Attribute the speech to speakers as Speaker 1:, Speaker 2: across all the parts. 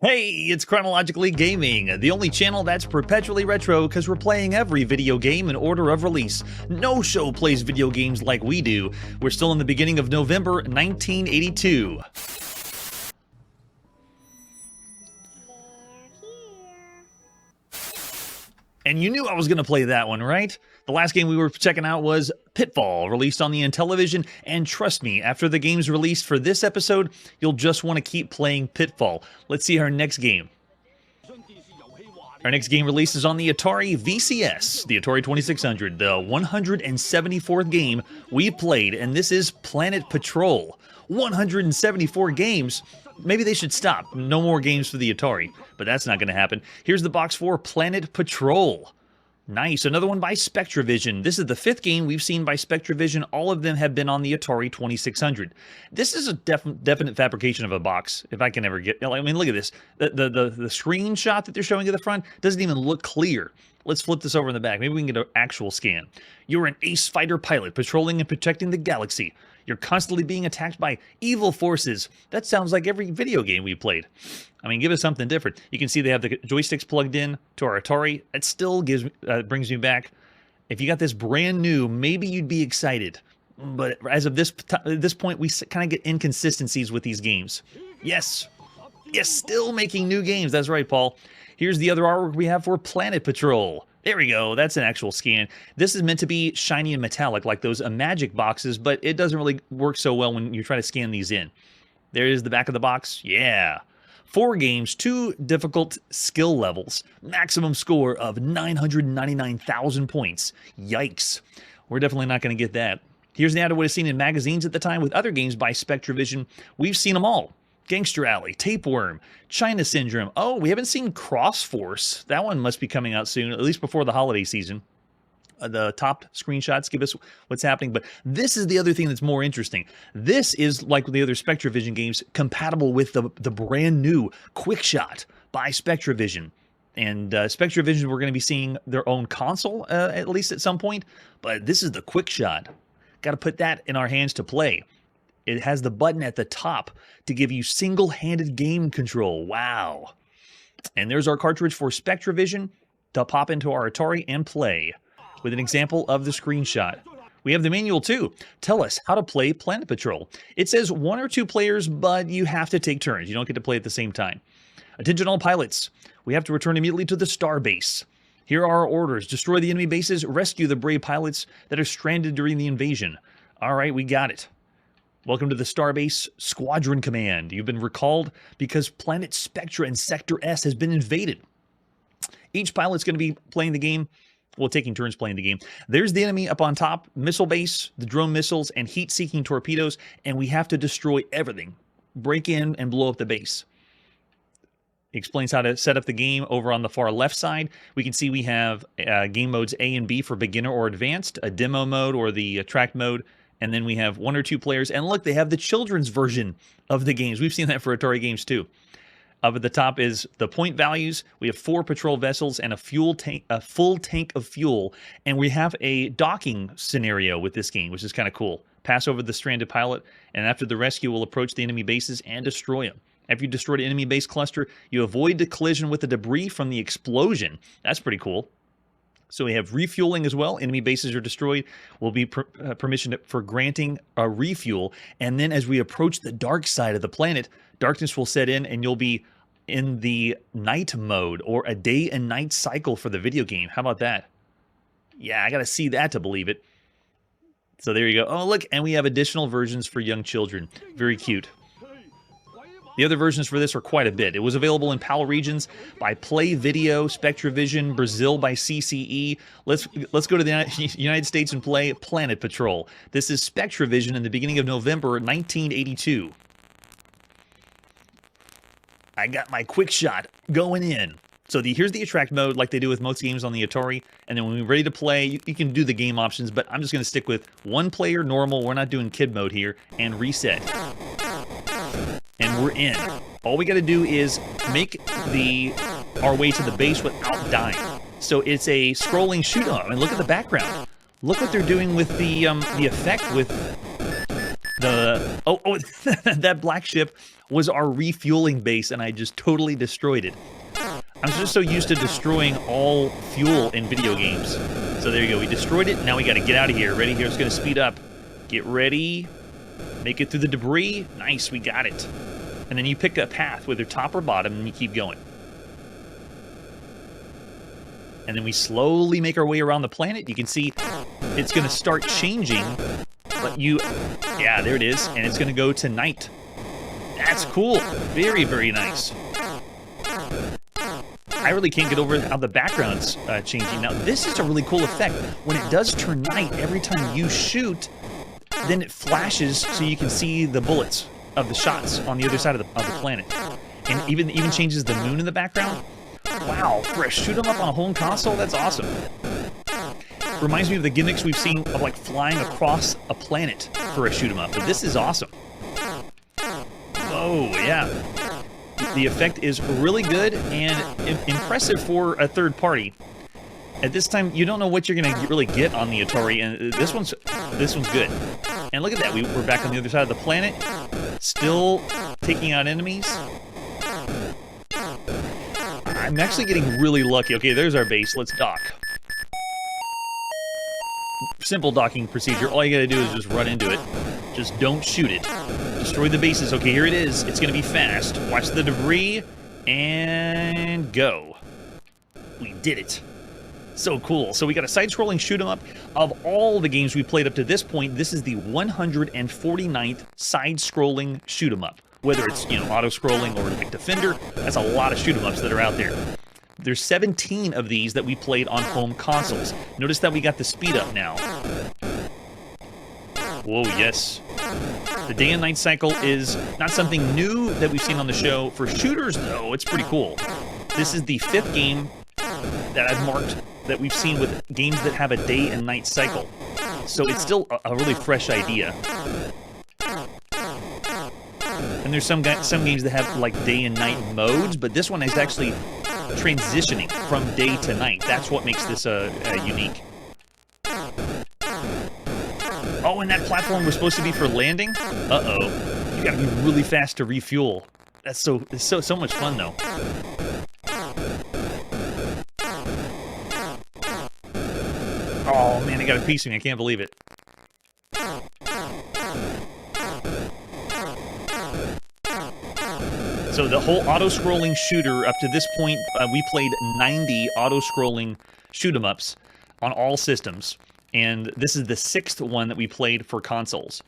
Speaker 1: Hey, it's Chronologically Gaming, the only channel that's perpetually retro because we're playing every video game in order of release. No show plays video games like we do. We're still in the beginning of November 1982. And you knew I was going to play that one, right? The last game we were checking out was Pitfall, released on the Intellivision, and trust me, after the game's released for this episode, you'll just want to keep playing Pitfall. Let's see our next game. Our next game releases on the Atari VCS, the Atari 2600, the 174th game we've played, and this is Planet Patrol. 174 games? Maybe they should stop. No more games for the Atari, but that's not going to happen. Here's the box for Planet Patrol. Nice, another one by Spectravision. This is the 5th game we've seen by Spectravision. All of them have been on the Atari 2600. This is a definite fabrication of a box, if I can ever get... I mean, look at this. The screenshot that they're showing at the front doesn't even look clear. Let's flip this over in the back. Maybe we can get an actual scan. You're an ace fighter pilot patrolling and protecting the galaxy. You're constantly being attacked by evil forces. That sounds like every video game we played. I mean, give us something different. You can see they have the joysticks plugged in to our Atari. It still brings me back. If you got this brand new, maybe you'd be excited. But as of this point, we kind of get inconsistencies with these games. Yes, still making new games. That's right, Paul. Here's the other artwork we have for Planet Patrol. There we go. That's an actual scan. This is meant to be shiny and metallic like those Magic boxes, but it doesn't really work so well when you try to scan these in. There is the back of the box. Yeah. 4 games, 2 difficult skill levels. Maximum score of 999,000 points. Yikes. We're definitely not going to get that. Here's the ad I would have seen in magazines at the time with other games by Spectravision. We've seen them all. Gangster Alley, Tapeworm, China Syndrome. Oh, we haven't seen Cross Force. That one must be coming out soon, at least before the holiday season. The top screenshots give us what's happening, but this is the other thing that's more interesting. This is, like the other Spectravision games, compatible with the brand new Quickshot by Spectravision. And Spectravision, we're going to be seeing their own console, at least at some point, but this is the Quickshot. Got to put that in our hands to play. It has the button at the top to give you single-handed game control. Wow. And there's our cartridge for Spectravision to pop into our Atari and play with an example of the screenshot. We have the manual too. Tell us how to play Planet Patrol. It says 1 or 2 players, but you have to take turns. You don't get to play at the same time. Attention all pilots. We have to return immediately to the starbase. Here are our orders. Destroy the enemy bases. Rescue the brave pilots that are stranded during the invasion. All right, we got it. Welcome to the Starbase Squadron Command. You've been recalled because Planet Spectra and Sector S has been invaded. Each pilot's going to be playing the game, well, taking turns playing the game. There's the enemy up on top, missile base, the drone missiles, and heat-seeking torpedoes, and we have to destroy everything. Break in and blow up the base. It explains how to set up the game over on the far left side. We can see we have game modes A and B for beginner or advanced, a demo mode or the track mode, and then we have 1 or 2 players. And look, they have the children's version of the games. We've seen that for Atari games too. Up at the top is the point values. We have 4 patrol vessels and a full tank of fuel. And we have a docking scenario with this game, which is kind of cool. Pass over the stranded pilot, and after the rescue, we'll approach the enemy bases and destroy them. After you destroy the enemy base cluster, you avoid the collision with the debris from the explosion. That's pretty cool. So we have refueling as well. Enemy bases are destroyed. We'll be permission for granting a refuel. And then as we approach the dark side of the planet, darkness will set in and you'll be in the night mode or a day and night cycle for the video game. How about that? Yeah, I got to see that to believe it. So there you go. Oh, look, and we have additional versions for young children. Very cute. The other versions for this are quite a bit. It was available in PAL regions by Play Video, Spectravision, Brazil by CCE. Let's go to the United States and play Planet Patrol. This is Spectravision in the beginning of November 1982. I got my quick shot going in. So here's the attract mode like they do with most games on the Atari. And then when we're ready to play, you can do the game options, but I'm just going to stick with 1 player normal. We're not doing kid mode here. And reset. And we're in. All we got to do is make our way to the base without dying. So it's a scrolling shoot-off. And look at the background. Look what they're doing with the effect with That black ship was our refueling base, and I just totally destroyed it. I'm just so used to destroying all fuel in video games. So there you go. We destroyed it. Now we got to get out of here. Ready? Here, it's going to speed up. Get ready. Make it through the debris. Nice, we got it. And then you pick a path, whether top or bottom, and you keep going. And then we slowly make our way around the planet. You can see it's going to start changing. But yeah, there it is. And it's going to go to night. That's cool. Very, very nice. I really can't get over how the background's changing. Now, this is a really cool effect. When it does turn night, every time you shoot, then it flashes so you can see the bullets of the shots on the other side of the planet. And even changes the moon in the background. Wow, for a shoot 'em up on a home console, that's awesome. Reminds me of the gimmicks we've seen of like flying across a planet for a shoot 'em up, but this is awesome. Oh, yeah. The effect is really good and impressive for a third party. At this time, you don't know what you're going to really get on the Atari, and this one's good. And look at that, we're back on the other side of the planet, still taking out enemies. I'm actually getting really lucky. Okay, there's our base. Let's dock. Simple docking procedure. All you gotta do is just run into it. Just don't shoot it. Destroy the bases. Okay, here it is. It's gonna be fast. Watch the debris, and go. We did it. So cool. So we got a side-scrolling shoot-'em-up. Of all the games we played up to this point, this is the 149th side-scrolling shoot-'em-up. Whether it's, auto-scrolling or like Defender, that's a lot of shoot-'em-ups that are out there. There's 17 of these that we played on home consoles. Notice that we got the speed up now. Whoa, yes. The day and night cycle is not something new that we've seen on the show. For shooters, though, it's pretty cool. This is the 5th game that I've marked that we've seen with games that have a day and night cycle. So it's still a really fresh idea. And there's some games that have like day and night modes, but this one is actually transitioning from day to night. That's what makes this unique. Oh, and that platform was supposed to be for landing? Uh-oh. You gotta be really fast to refuel. It's so much fun, though. Oh, man, it got a piece of me. I can't believe it. So the whole auto-scrolling shooter, up to this point, we played 90 auto-scrolling shoot-'em-ups on all systems. And this is the 6th one that we played for consoles.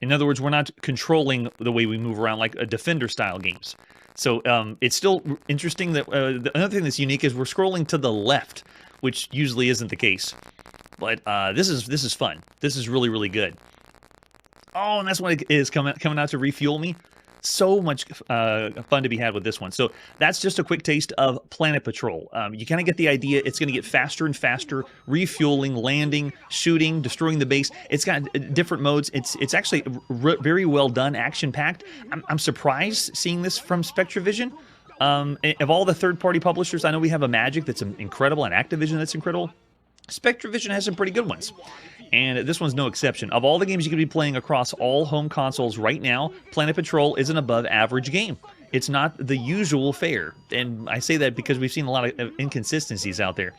Speaker 1: In other words, we're not controlling the way we move around like a Defender-style games. So it's still interesting that another thing that's unique is we're scrolling to the left, which usually isn't the case. But this is fun. This is really, really good. Oh, and that's what it is coming out to refuel me. So much fun to be had with this one. So that's just a quick taste of Planet Patrol. You kind of get the idea. It's going to get faster and faster, refueling, landing, shooting, destroying the base. It's got different modes. It's actually very well done, action-packed. I'm surprised seeing this from Spectravision. Of all the third-party publishers, I know we have a Magic that's incredible and Activision that's incredible. Spectravision has some pretty good ones. And this one's no exception. Of all the games you could be playing across all home consoles right now, Planet Patrol is an above-average game. It's not the usual fare. And I say that because we've seen a lot of inconsistencies out there.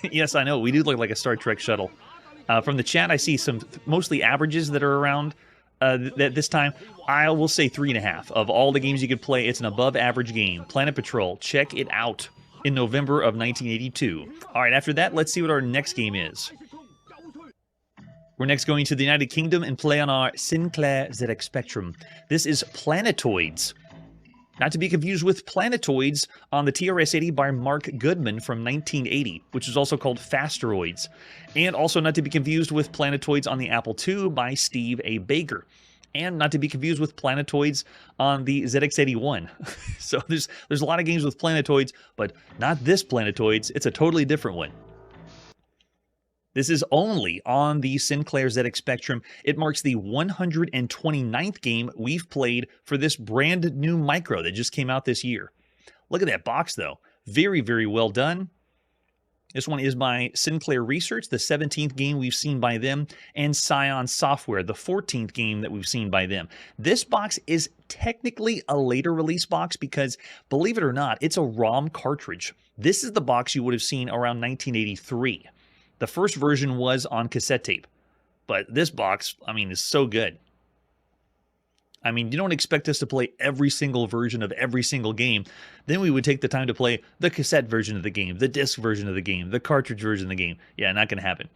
Speaker 1: Yes, I know. We do look like a Star Trek shuttle. From the chat, I see some mostly averages that are around this time. I will say 3.5. Of all the games you could play, it's an above-average game. Planet Patrol. Check it out. In November of 1982. All right, after that, let's see what our next game is. We're next going to the United Kingdom and play on our Sinclair ZX Spectrum. This is Planetoids. Not to be confused with Planetoids on the TRS-80 by Mark Goodman from 1980, which is also called Fasteroids. And also not to be confused with Planetoids on the Apple II by Steve A. Baker. And not to be confused with Planetoids on the ZX81. So there's a lot of games with Planetoids, but not this Planetoids. It's a totally different one. This is only on the Sinclair ZX Spectrum. It marks the 129th game we've played for this brand new micro that just came out this year. Look at that box, though. Very, very well done. This one is by Sinclair Research, the 17th game we've seen by them, and Scion Software, the 14th game that we've seen by them. This box is technically a later release box because, believe it or not, it's a ROM cartridge. This is the box you would have seen around 1983. The first version was on cassette tape, but this box, I mean, is so good. I mean, you don't expect us to play every single version of every single game. Then we would take the time to play the cassette version of the game, the disc version of the game, the cartridge version of the game. Yeah, not going to happen.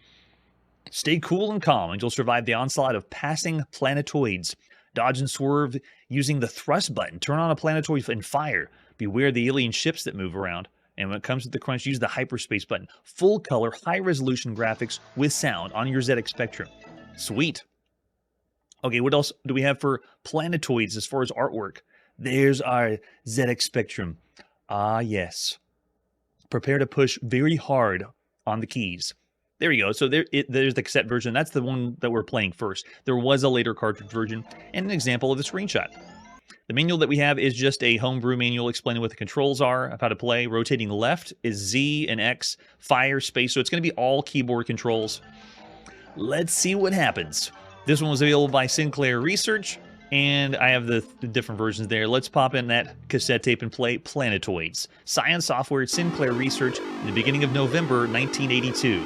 Speaker 1: Stay cool and calm, and you'll survive the onslaught of passing planetoids. Dodge and swerve using the thrust button. Turn on a planetoid and fire. Beware the alien ships that move around. And when it comes to the crunch, use the hyperspace button. Full color, high resolution graphics with sound on your ZX Spectrum. Sweet. Okay, what else do we have for Planetoids as far as artwork? There's our ZX Spectrum. Ah, yes. Prepare to push very hard on the keys. There we go. So there's the cassette version. That's the one that we're playing first. There was a later cartridge version and an example of the screenshot. The manual that we have is just a homebrew manual explaining what the controls are, of how to play. Rotating left is Z and X, fire, space. So it's going to be all keyboard controls. Let's see what happens. This one was available by Sinclair Research, and I have the different versions there. Let's pop in that cassette tape and play Planetoids. Scion Software, Sinclair Research, in the beginning of November 1982.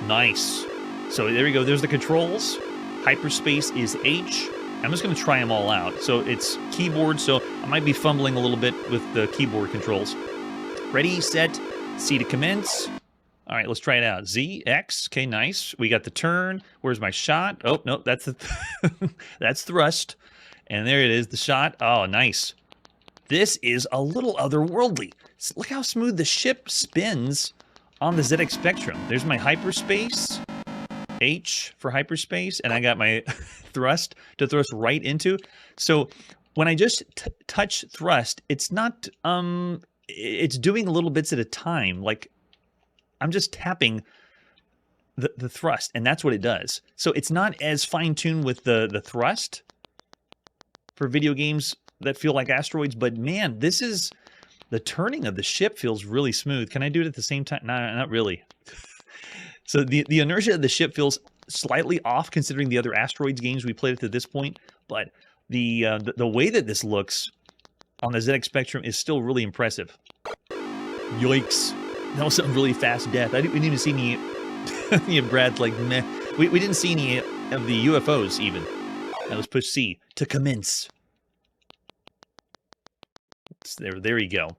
Speaker 1: Nice. So there we go. There's the controls. Hyperspace is H. I'm just going to try them all out. So it's keyboard, so I might be fumbling a little bit with the keyboard controls. Ready, set, C to commence. All right, let's try it out. Z, X, okay, nice. We got the turn. Where's my shot? Oh, no, that's the that's thrust. And there it is, the shot. Oh, nice. This is a little otherworldly. Look how smooth the ship spins on the ZX Spectrum. There's my hyperspace, H for hyperspace, and I got my thrust to thrust right into. So when I just touch thrust, it's not, it's doing little bits at a time, like, I'm just tapping the thrust, and that's what it does. So it's not as fine-tuned with the thrust for video games that feel like asteroids, but man, this is... The turning of the ship feels really smooth. Can I do it at the same time? No, not really. So the inertia of the ship feels slightly off considering the other asteroids games we played to this point, but the way that this looks on the ZX Spectrum is still really impressive. Yikes. That was some really fast death. We didn't even see any Brad's like, meh. We didn't see any of the UFOs even. Now let's push C to commence. There you go.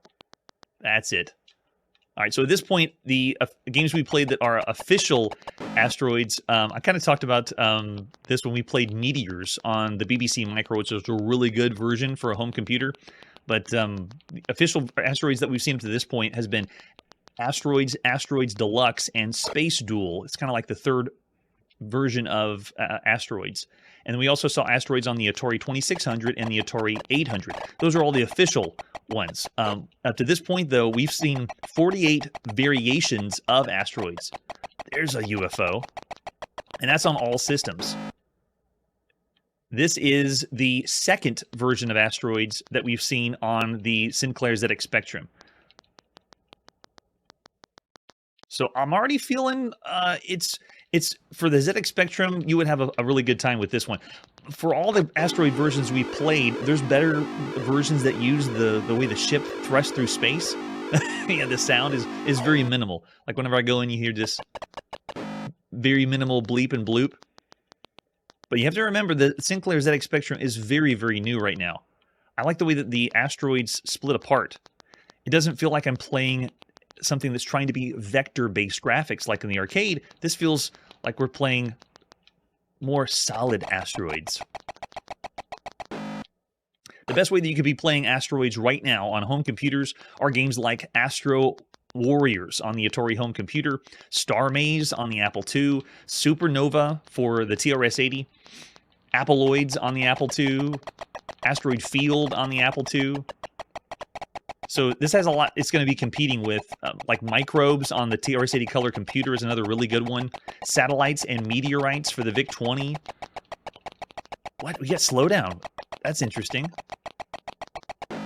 Speaker 1: That's it. All right, so at this point, the games we played that are official asteroids, I kind of talked about this when we played Meteors on the BBC Micro, which was a really good version for a home computer. But the official asteroids that we've seen up to this point has been Asteroids, Asteroids Deluxe, and Space Duel. It's kind of like the third version of Asteroids. And we also saw Asteroids on the Atari 2600 and the Atari 800. Those are all the official ones. Up to this point, though, we've seen 48 variations of Asteroids. There's a UFO. And that's on all systems. This is the second version of Asteroids that we've seen on the Sinclair ZX Spectrum. So I'm already feeling it's for the ZX Spectrum, you would have a really good time with this one. For all the Asteroid versions we played, there's better versions that use the way the ship thrusts through space. Yeah, the sound is very minimal. Like whenever I go in, you hear just very minimal bleep and bloop. But you have to remember that Sinclair ZX Spectrum is very, very new right now. I like the way that the asteroids split apart. It doesn't feel like I'm playing something that's trying to be vector-based graphics like in the arcade. This feels like we're playing more solid asteroids. The best way that you could be playing asteroids right now on home computers are games like Astro Warriors on the Atari home computer, Star Maze on the Apple II, Supernova for the TRS-80, Appleoids on the Apple II, Asteroid Field on the Apple II. So this has a lot. It's going to be competing with like Microbes on the TRS-80 color computer is another really good one. Satellites and Meteorites for the VIC-20. What? We got Slowdown. That's interesting.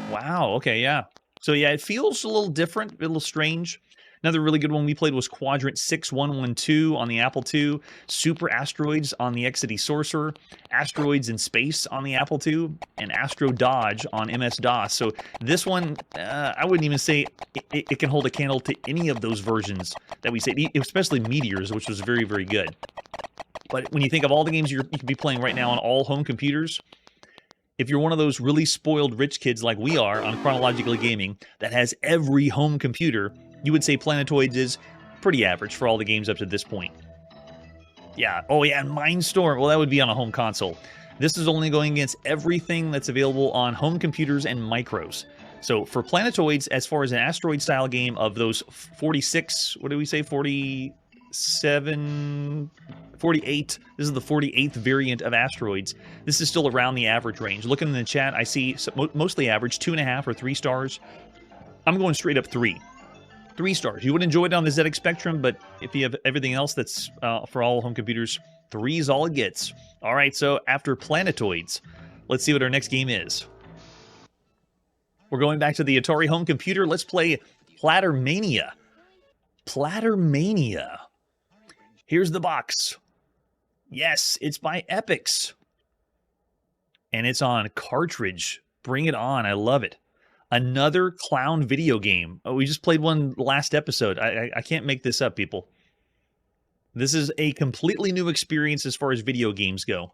Speaker 1: Wow. Okay, yeah. So yeah, it feels a little different, a little strange. Another really good one we played was Quadrant 6112 on the Apple II, Super Asteroids on the XD Sorcerer, Asteroids in Space on the Apple II, and Astro Dodge on MS-DOS. So this one, I wouldn't even say it can hold a candle to any of those versions that we say, especially Meteors, which was very, very good. But when you think of all the games you could be playing right now on all home computers, if you're one of those really spoiled rich kids like we are on Chronologically Gaming that has every home computer, you would say Planetoids is pretty average for all the games up to this point. Yeah, oh yeah, and Mindstorm, well that would be on a home console. This is only going against everything that's available on home computers and micros. So for Planetoids, as far as an asteroid-style game of those 46, what did we say, 47... 48. This is the 48th variant of asteroids. This is still around the average range. Looking in the chat, I see mostly average, 2.5 or 3 stars. I'm going straight up 3. 3 stars. You would enjoy it on the ZX Spectrum, but if you have everything else that's for all home computers, 3 is all it gets. All right, so after Planetoids, let's see what our next game is. We're going back to the Atari home computer. Let's play Plattermania. Plattermania. Here's the box. Yes, it's by Epix. And it's on cartridge. Bring it on. I love it. Another clown video game. Oh, we just played one last episode. I can't make this up, people. This is a completely new experience as far as video games go.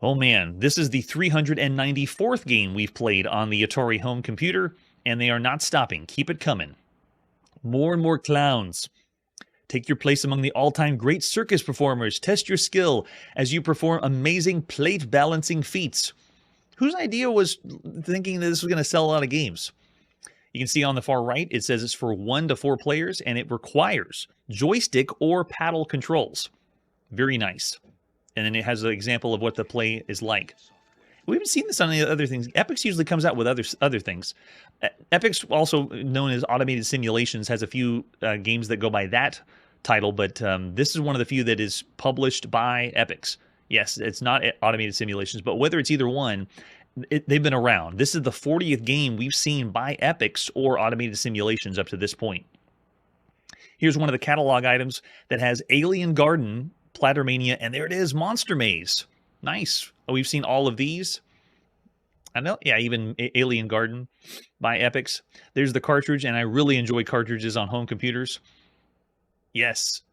Speaker 1: Oh man, this is the 394th game we've played on the Atari home computer, and they are not stopping. Keep it coming. More and more clowns. Take your place among the all-time great circus performers. Test your skill as you perform amazing plate balancing feats. Whose idea was thinking that this was going to sell a lot of games? You can see on the far right, it says it's for 1 to 4 players, and it requires joystick or paddle controls. Very nice. And then it has an example of what the play is like. We haven't seen this on any other things. Epix usually comes out with other things. Epix, also known as Automated Simulations, has a few games that go by that title, but this is one of the few that is published by Epix. Yes, it's not Automated Simulations, but whether it's either one, they've been around. This is the 40th game we've seen by Epix or Automated Simulations up to this point. Here's one of the catalog items that has Alien Garden, Plattermania, and there it is, Monster Maze. Nice. Oh, we've seen all of these. I know, yeah, even Alien Garden by Epix. There's the cartridge, and I really enjoy cartridges on home computers. Yes.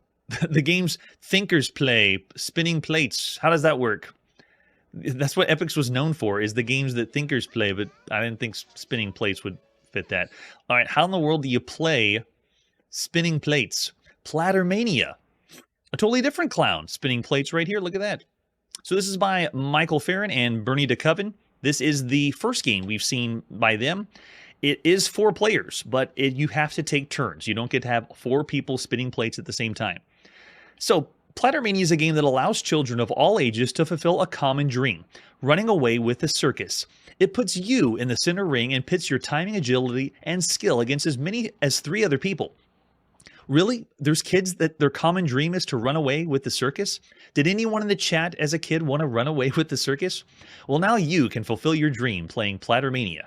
Speaker 1: The game's Thinkers Play, spinning plates. How does that work? That's what Epix was known for, is the games that Thinkers play, but I didn't think spinning plates would fit that. All right, how in the world do you play spinning plates? Plattermania. A totally different clown. Spinning plates right here. Look at that. So this is by Michael Farron and Bernie DeCoven. This is the first game we've seen by them. It is 4 players, but you have to take turns. You don't get to have 4 people spinning plates at the same time. So Plattermania is a game that allows children of all ages to fulfill a common dream, running away with the circus. It puts you in the center ring and pits your timing, agility, and skill against as many as 3 other people. Really? There's kids that their common dream is to run away with the circus? Did anyone in the chat as a kid want to run away with the circus? Well, now you can fulfill your dream playing Plattermania.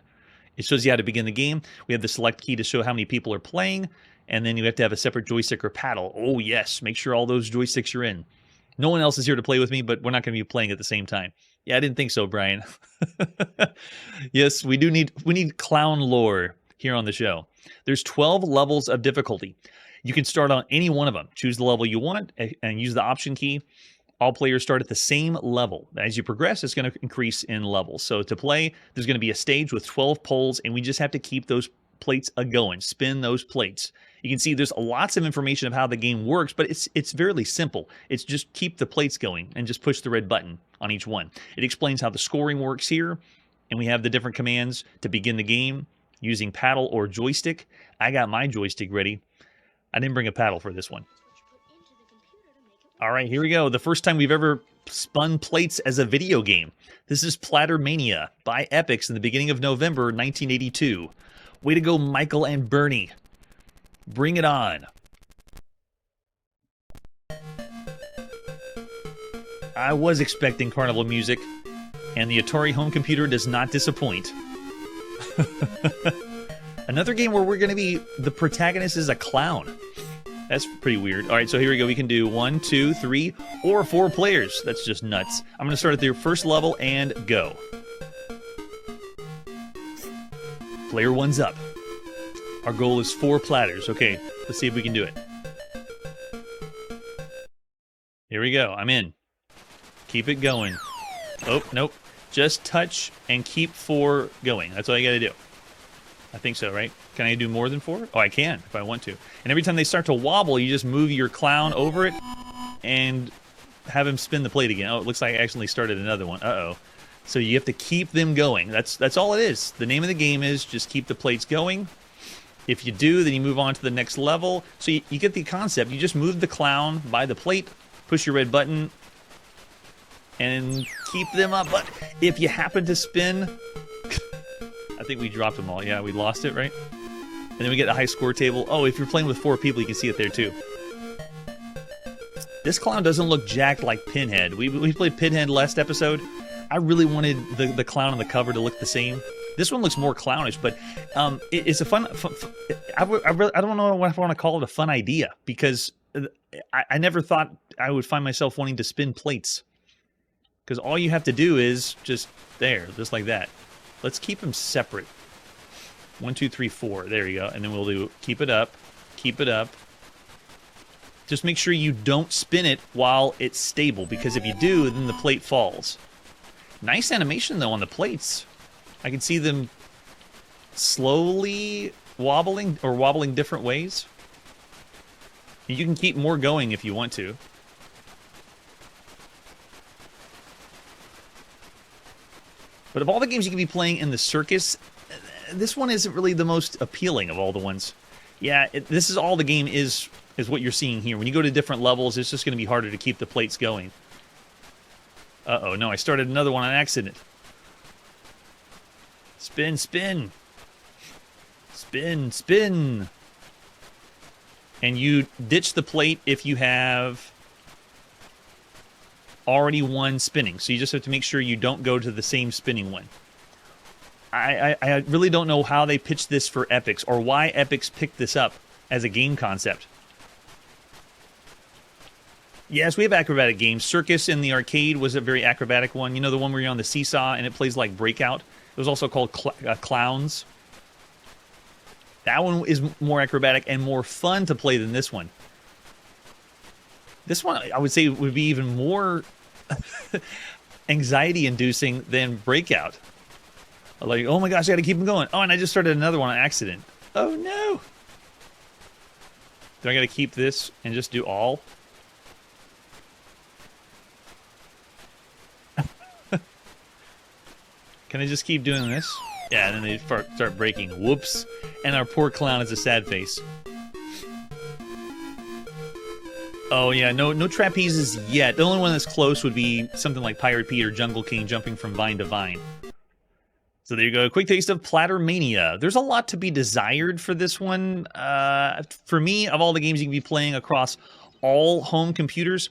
Speaker 1: It shows you how to begin the game. We have the select key to show how many people are playing, and then you have to have a separate joystick or paddle. Oh yes, make sure all those joysticks are in. No one else is here to play with me, but we're not going to be playing at the same time. Yeah, I didn't think so, Brian. Yes, we need clown lore here on the show. There's 12 levels of difficulty. You can start on any one of them. Choose the level you want and use the option key. All players start at the same level. As you progress, it's going to increase in levels. So to play, there's going to be a stage with 12 poles, and we just have to keep those plates a-going, spin those plates. You can see there's lots of information of how the game works, but it's fairly simple. It's just keep the plates going and just push the red button on each one. It explains how the scoring works here, and we have the different commands to begin the game using paddle or joystick. I got my joystick ready. I didn't bring a paddle for this one. All right, here we go. The first time we've ever spun plates as a video game. This is Plattermania by Epix in the beginning of November 1982. Way to go, Michael and Bernie. Bring it on. I was expecting carnival music, and the Atari home computer does not disappoint. Another game where we're going to be, the protagonist is a clown. That's pretty weird. All right, so here we go. We can do 1, 2, 3, or 4 players. That's just nuts. I'm going to start at the first level and go. Player 1's up. Our goal is 4 platters. Okay, let's see if we can do it. Here we go. I'm in. Keep it going. Oh, nope. Just touch and keep 4 going. That's all you got to do. I think so, right? Can I do more than 4? Oh, I can if I want to. And every time they start to wobble, you just move your clown over it and have him spin the plate again. Oh, it looks like I actually started another one. Uh-oh. So you have to keep them going. That's all it is. The name of the game is just keep the plates going. If you do, then you move on to the next level. So you get the concept. You just move the clown by the plate, push your red button, and keep them up. But if you happen to spin... I think we dropped them all. Yeah, we lost it, right? And then we get a high score table. Oh, if you're playing with 4 people, you can see it there too. This clown doesn't look jacked like Pinhead. We played Pinhead last episode. I really wanted the clown on the cover to look the same. This one looks more clownish, but it's a fun I don't know if I want to call it a fun idea, because I never thought I would find myself wanting to spin plates. Because all you have to do is just like that. Let's keep them separate. 1, 2, 3, 4. There you go. And then we'll do keep it up, keep it up. Just make sure you don't spin it while it's stable, because if you do, then the plate falls. Nice animation, though, on the plates. I can see them slowly wobbling, or wobbling different ways. You can keep more going if you want to. But of all the games you can be playing in the circus, this one isn't really the most appealing of all the ones. Yeah, this is all the game is what you're seeing here. When you go to different levels, it's just going to be harder to keep the plates going. Uh-oh, no, I started another one on accident. Spin, spin. Spin, spin. And you ditch the plate if you have already one spinning. So you just have to make sure you don't go to the same spinning one. I really don't know how they pitched this for Epix, or why Epix picked this up as a game concept. Yes, we have acrobatic games. Circus in the arcade was a very acrobatic one. You know, the one where you're on the seesaw and it plays like Breakout? It was also called Clowns. That one is more acrobatic and more fun to play than this one. This one, I would say, would be even more anxiety-inducing than Breakout. Like, oh my gosh, I gotta keep them going. Oh, and I just started another one on accident. Oh no! Do I gotta keep this and just do all? Can I just keep doing this? Yeah, and then they start breaking. Whoops. And our poor clown has a sad face. Oh yeah, no trapezes yet. The only one that's close would be something like Pirate Pete or Jungle King jumping from vine to vine. So there you go, a quick taste of Plattermania. There's a lot to be desired for this one. For me, of all the games you can be playing across all home computers,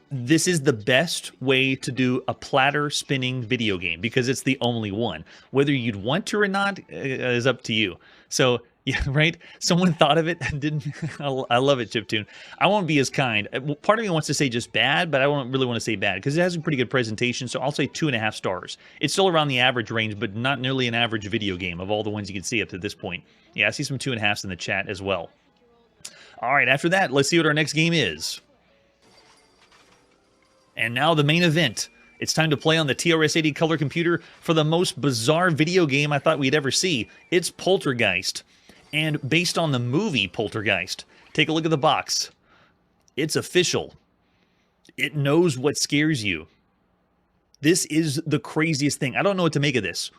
Speaker 1: this is the best way to do a platter spinning video game, because it's the only one. Whether you'd want to or not is up to you. So, yeah, right? Someone thought of it and didn't. I love it, Chiptune. I won't be as kind. Part of me wants to say just bad, but I don't really want to say bad, because it has a pretty good presentation, so I'll say 2.5 stars. It's still around the average range, but not nearly an average video game of all the ones you can see up to this point. Yeah, I see some 2.5s in the chat as well. All right, after that, let's see what our next game is. And now the main event. It's time to play on the TRS-80 color computer for the most bizarre video game I thought we'd ever see. It's Poltergeist. And based on the movie Poltergeist. Take a look at the box. It's official. It knows what scares you. This is the craziest thing. I don't know what to make of this.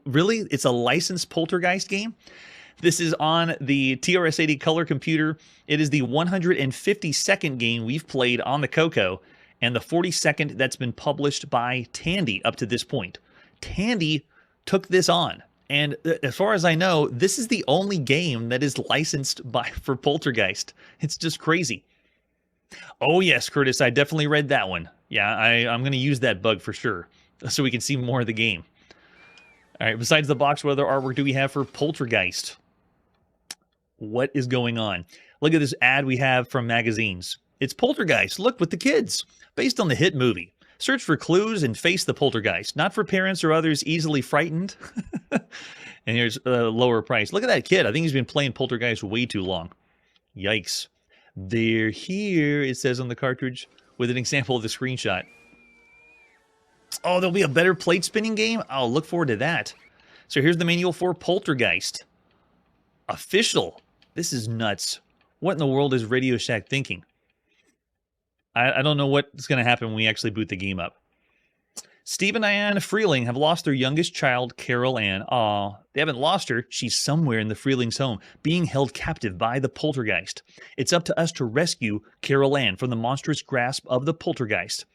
Speaker 1: Really? It's a licensed Poltergeist game? This is on the TRS-80 color computer. It is the 152nd game we've played on the Coco, and the 42nd that's been published by Tandy up to this point. Tandy took this on, and as far as I know, this is the only game that is licensed for Poltergeist. It's just crazy. Oh yes, Curtis, I definitely read that one. Yeah, I'm going to use that bug for sure, so we can see more of the game. All right, besides the box, what other artwork do we have for Poltergeist? What is going on? Look at this ad we have from magazines. It's Poltergeist. Look, with the kids. Based on the hit movie. Search for clues and face the poltergeist. Not for parents or others easily frightened. And here's a lower price. Look at that kid. I think he's been playing Poltergeist way too long. Yikes. They're here, it says on the cartridge, with an example of the screenshot. Oh, there'll be a better plate spinning game? I'll look forward to that. So here's the manual for Poltergeist. Official. This is nuts. What in the world is Radio Shack thinking? I don't know what's going to happen when we actually boot the game up. Steve and Diane Freeling have lost their youngest child, Carol Ann. Aw, they haven't lost her. She's somewhere in the Freelings' home, being held captive by the poltergeist. It's up to us to rescue Carol Ann from the monstrous grasp of the poltergeist.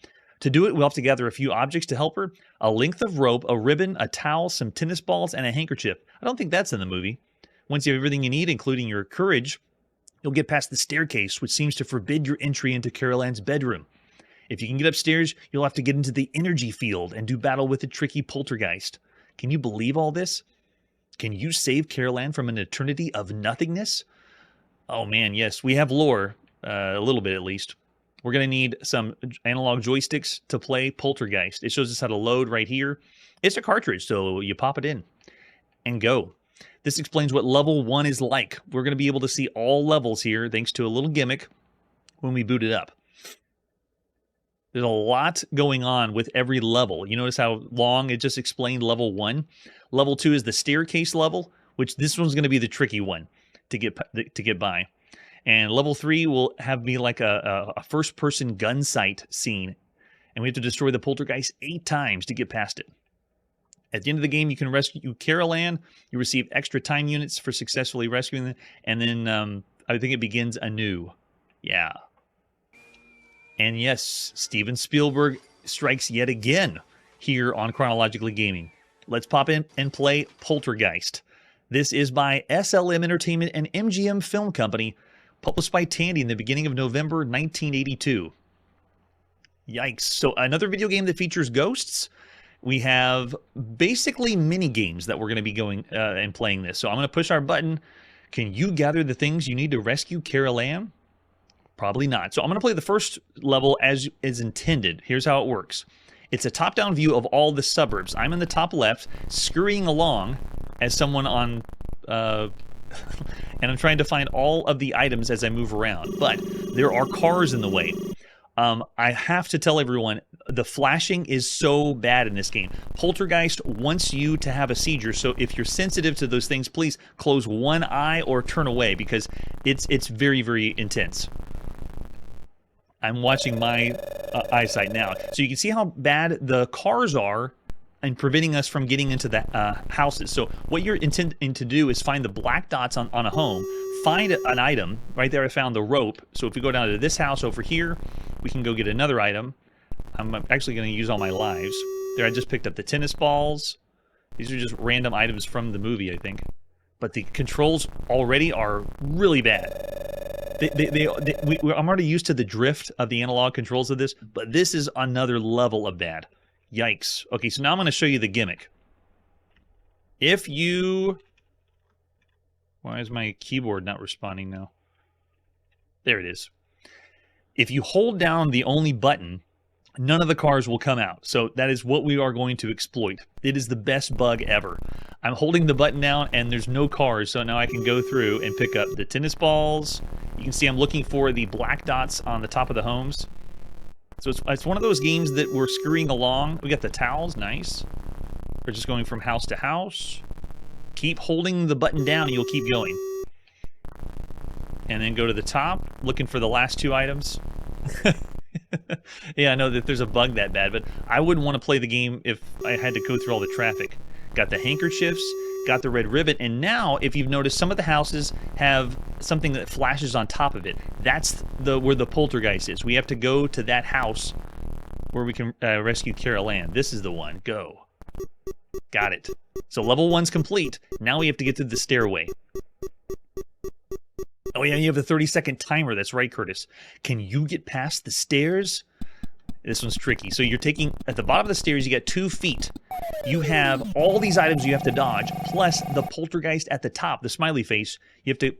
Speaker 1: To do it, we'll have to gather a few objects to help her. A length of rope, a ribbon, a towel, some tennis balls, and a handkerchief. I don't think that's in the movie. Once you have everything you need, including your courage, you'll get past the staircase, which seems to forbid your entry into Carol Ann's bedroom. If you can get upstairs, you'll have to get into the energy field and do battle with the tricky poltergeist. Can you believe all this? Can you save Carol Ann from an eternity of nothingness? Oh man, yes, we have lore, a little bit at least. We're going to need some analog joysticks to play Poltergeist. It shows us how to load right here. It's a cartridge, so you pop it in and go. This explains what level 1 is like. We're going to be able to see all levels here thanks to a little gimmick when we boot it up. There's a lot going on with every level. You notice how long it just explained level 1? Level 2 is the staircase level, which this one's going to be the tricky one to get by. And level 3 will have me like a first-person gun sight scene. And we have to destroy the poltergeist 8 times to get past it. At the end of the game, you can rescue Carol Ann. You receive extra time units for successfully rescuing them. And then I think it begins anew. Yeah. And yes, Steven Spielberg strikes yet again here on Chronologically Gaming. Let's pop in and play Poltergeist. This is by SLM Entertainment and MGM Film Company, published by Tandy in the beginning of November 1982. Yikes. So another video game that features ghosts. We have basically mini games that we're going to be going and playing this. So I'm going to push our button. Can you gather the things you need to rescue Carol Ann? Probably not. So I'm going to play the first level as is intended. Here's how it works. It's a top-down view of all the suburbs. I'm in the top left, scurrying along as someone on... and I'm trying to find all of the items as I move around. But there are cars in the way. I have to tell everyone, the flashing is so bad in this game. Poltergeist wants you to have a seizure, so if you're sensitive to those things, please close one eye or turn away, because it's very, very intense. I'm watching my eyesight now. So you can see how bad the cars are and preventing us from getting into the houses. So what you're intending to do is find the black dots on a home, find an item. Right there I found the rope. So if we go down to this house over here, we can go get another item. I'm actually going to use all my lives. There, I just picked up the tennis balls. These are just random items from the movie, I think. But the controls already are really bad. I'm already used to the drift of the analog controls of this, but this is another level of bad. Yikes. Okay, so now I'm going to show you the gimmick. If you... Why is my keyboard not responding now? There it is. If you hold down the only button, none of the cars will come out. So that is what we are going to exploit. It is the best bug ever. I'm holding the button down and there's no cars, so now I can go through and pick up the tennis balls. You can see I'm looking for the black dots on the top of the homes. So it's one of those games that we're scurrying along. We got the towels, nice. We're just going from house to house. Keep holding the button down and you'll keep going. And then go to the top, looking for the last 2 items. Yeah, I know that there's a bug that bad, but I wouldn't want to play the game if I had to go through all the traffic. Got the handkerchiefs, got the red ribbon, and now, if you've noticed, some of the houses have something that flashes on top of it. That's where the poltergeist is. We have to go to that house where we can rescue Carol Ann. This is the one. Go. Got it. So level 1's complete. Now we have to get to the stairway. Oh yeah, you have a 30-second timer. That's right, Curtis. Can you get past the stairs? This one's tricky. So you're taking, at the bottom of the stairs, you got 2 feet. You have all these items you have to dodge, plus the poltergeist at the top, the smiley face, you have to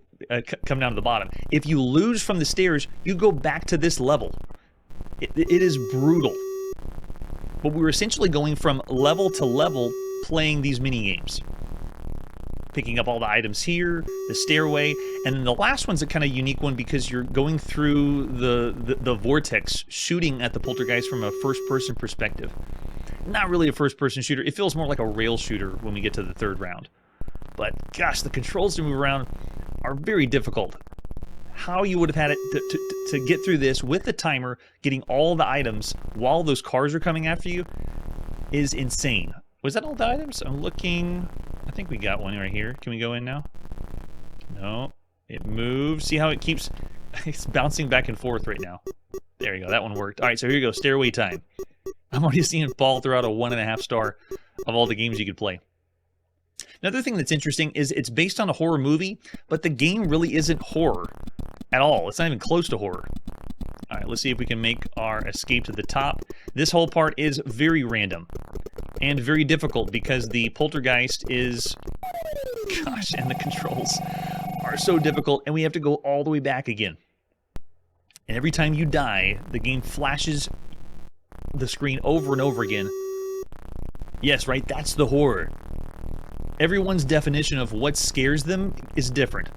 Speaker 1: come down to the bottom. If you lose from the stairs, you go back to this level. It is brutal. But we're essentially going from level to level playing these mini games. Picking up all the items here, the stairway, and then the last one's a kind of unique one because you're going through the vortex, shooting at the poltergeist from a first-person perspective. Not really a first-person shooter. It feels more like a rail shooter when we get to the 3rd round. But gosh, the controls to move around are very difficult. How you would have had it to get through this with the timer, getting all the items while those cars are coming after you, is insane. Was that all the items? I'm looking. I think we got one right here. Can we go in now? No. It moves. See how it keeps... It's bouncing back and forth right now. There you go. That one worked. All right, so here you go. Stairway time. I'm already seeing it fall throughout a 1.5 star of all the games you could play. Another thing that's interesting is it's based on a horror movie, but the game really isn't horror at all. It's not even close to horror. All right, let's see if we can make our escape to the top. This whole part is very random and very difficult because the poltergeist is... Gosh, and the controls are so difficult, and we have to go all the way back again. And every time you die, the game flashes the screen over and over again. Yes, right? That's the horror. Everyone's definition of what scares them is different.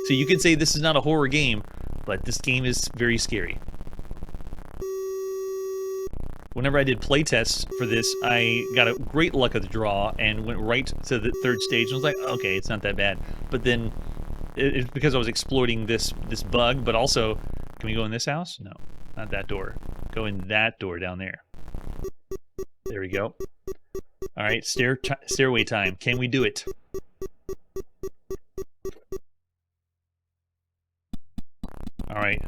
Speaker 1: So you could say this is not a horror game, but this game is very scary. Whenever I did playtests for this, I got a great luck of the draw and went right to the 3rd stage and was like, okay, it's not that bad. But then, it's because I was exploiting this bug, but also, can we go in this house? No, not that door. Go in that door down there. There we go. All right, stairway time. Can we do it? All right.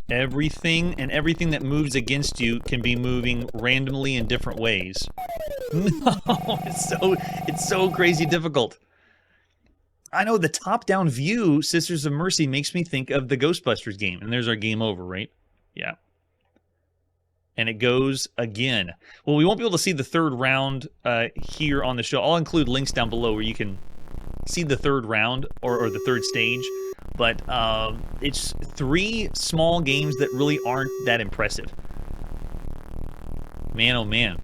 Speaker 1: Everything that moves against you can be moving randomly in different ways. No, it's so crazy difficult. I know the top-down view, Sisters of Mercy, makes me think of the Ghostbusters game. And there's our game over, right? Yeah. And it goes again. Well, we won't be able to see the 3rd round here on the show. I'll include links down below where you can see the 3rd round or the 3rd stage. But it's 3 small games that really aren't that impressive. Man, oh man.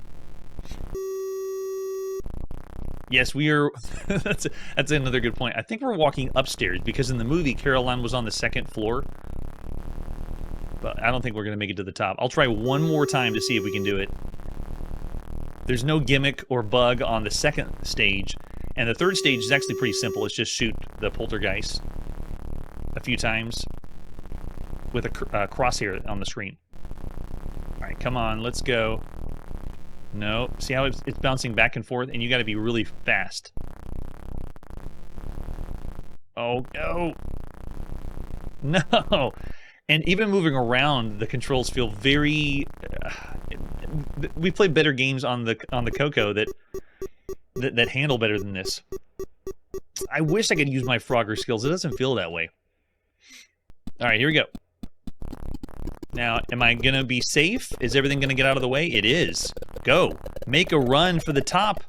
Speaker 1: Yes, we are... that's another good point. I think we're walking upstairs because in the movie, Caroline was on the 2nd floor. But I don't think we're going to make it to the top. I'll try one more time to see if we can do it. There's no gimmick or bug on the 2nd stage. And the 3rd stage is actually pretty simple. It's just shoot the poltergeist a few times with a crosshair on the screen. All right, come on, let's go. No, see how it's bouncing back and forth, and you got to be really fast. Oh, no. No. And even moving around, the controls feel very... we played better games on the Coco that handle better than this. I wish I could use my Frogger skills. It doesn't feel that way. All right, here we go. Now, am I going to be safe? Is everything going to get out of the way? It is. Go. Make a run for the top.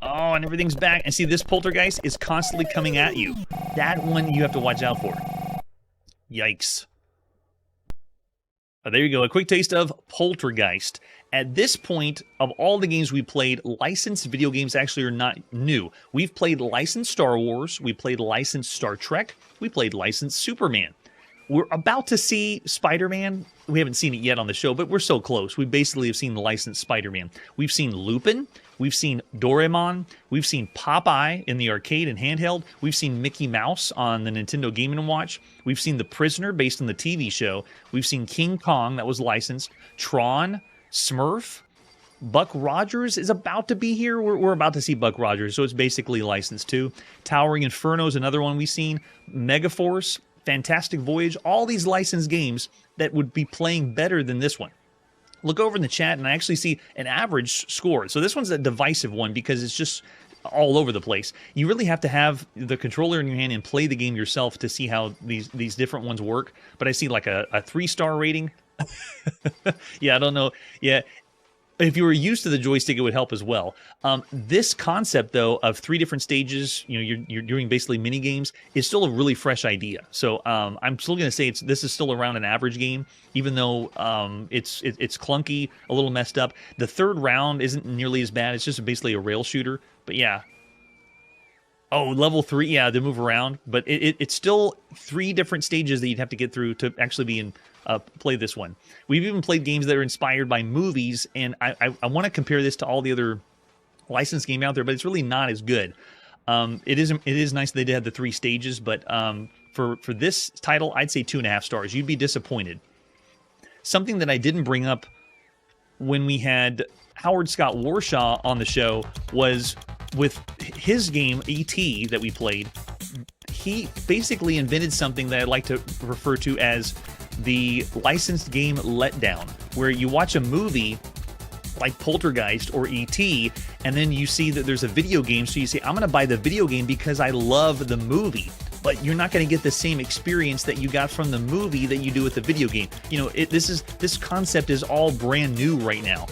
Speaker 1: Oh, and everything's back. And see, this poltergeist is constantly coming at you. That one you have to watch out for. Yikes. Oh, there you go. A quick taste of Poltergeist. At this point, of all the games we played, licensed video games actually are not new. We've played licensed Star Wars. We played licensed Star Trek. We played licensed Superman. We're about to see Spider-Man. We haven't seen it yet on the show, but we're so close. We basically have seen the licensed Spider-Man. We've seen Lupin. We've seen Doraemon. We've seen Popeye in the arcade and handheld. We've seen Mickey Mouse on the Nintendo Game & Watch. We've seen The Prisoner based on the TV show. We've seen King Kong, that was licensed. Tron, Smurf. Buck Rogers is about to be here. We're about to see Buck Rogers, so it's basically licensed too. Towering Inferno is another one we've seen. Megaforce. Fantastic Voyage, all these licensed games that would be playing better than this one. Look over in the chat and I actually see an average score. So this one's a divisive one because it's just all over the place. You really have to have the controller in your hand and play the game yourself to see how these different ones work. But I see like a 3-star rating, Yeah, I don't know. Yeah, if you were used to the joystick, it would help as well. This concept, though, of 3 different stages, you're doing basically mini games, is still a really fresh idea. So I'm still going to say this is still around an average game, even though it's clunky, a little messed up. The third round isn't nearly as bad. It's just basically a rail shooter. But yeah. Oh, level 3, yeah, to move around. But it's still 3 different stages that you'd have to get through to actually be in play this one. We've even played games that are inspired by movies, and I want to compare this to all the other licensed game out there, but it's really not as good. It is nice that they did have the 3 stages, but for this title, I'd say 2.5 stars. You'd be disappointed. Something that I didn't bring up when we had Howard Scott Warshaw on the show was with his game E.T. that we played. He basically invented something that I like to refer to as the licensed game letdown, where you watch a movie like Poltergeist or E.T., and then you see that there's a video game, so you say, I'm going to buy the video game because I love the movie. But you're not going to get the same experience that you got from the movie that you do with the video game. This concept is all brand new right now.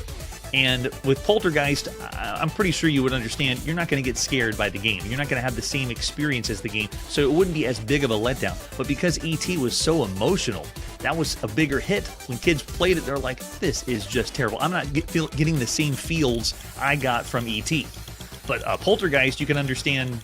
Speaker 1: And with Poltergeist, I'm pretty sure you would understand, you're not going to get scared by the game. You're not going to have the same experience as the game, so it wouldn't be as big of a letdown. But because E.T. was so emotional, that was a bigger hit. When kids played it, they're like, this is just terrible. I'm not getting the same feels I got from E.T. But Poltergeist, you can understand,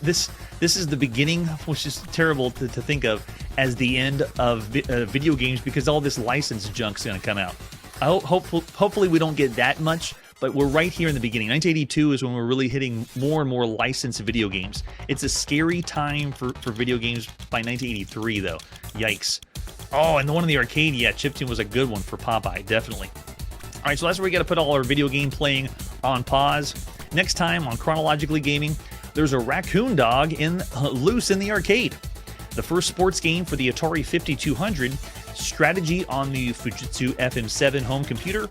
Speaker 1: this is the beginning, which is terrible to think of, as the end of video games, because all this licensed junk's going to come out. Hopefully we don't get that much, but we're right here in the beginning. 1982 is when we're really hitting more and more licensed video games. It's a scary time for video games by 1983, though. Yikes. Oh, and the one in the arcade, yeah, chiptune was a good one for Popeye, definitely. All right, so that's where we got to put all our video game playing on pause. Next time on Chronologically Gaming, there's a raccoon dog loose in the arcade. The first sports game for the Atari 5200, strategy on the Fujitsu FM7 home computer,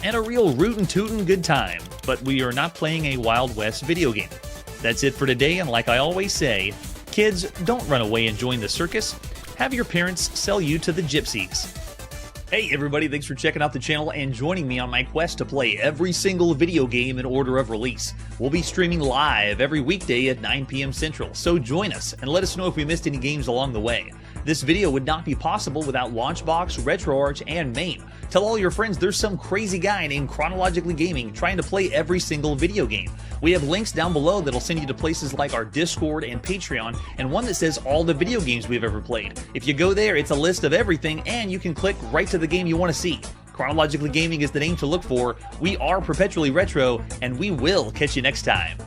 Speaker 1: and a real rootin' tootin' good time. But we are not playing a Wild West video game. That's it for today, and like I always say, kids, don't run away and join the circus. Have your parents sell you to the gypsies. Hey everybody, thanks for checking out the channel and joining me on my quest to play every single video game in order of release. We'll be streaming live every weekday at 9 p.m. Central, so join us and let us know if we missed any games along the way. This video would not be possible without Launchbox, RetroArch, and MAME. Tell all your friends there's some crazy guy named Chronologically Gaming trying to play every single video game. We have links down below that'll send you to places like our Discord and Patreon, and one that says all the video games we've ever played. If you go there, it's a list of everything, and you can click right to the game you want to see. Chronologically Gaming is the name to look for. We are perpetually retro, and we will catch you next time.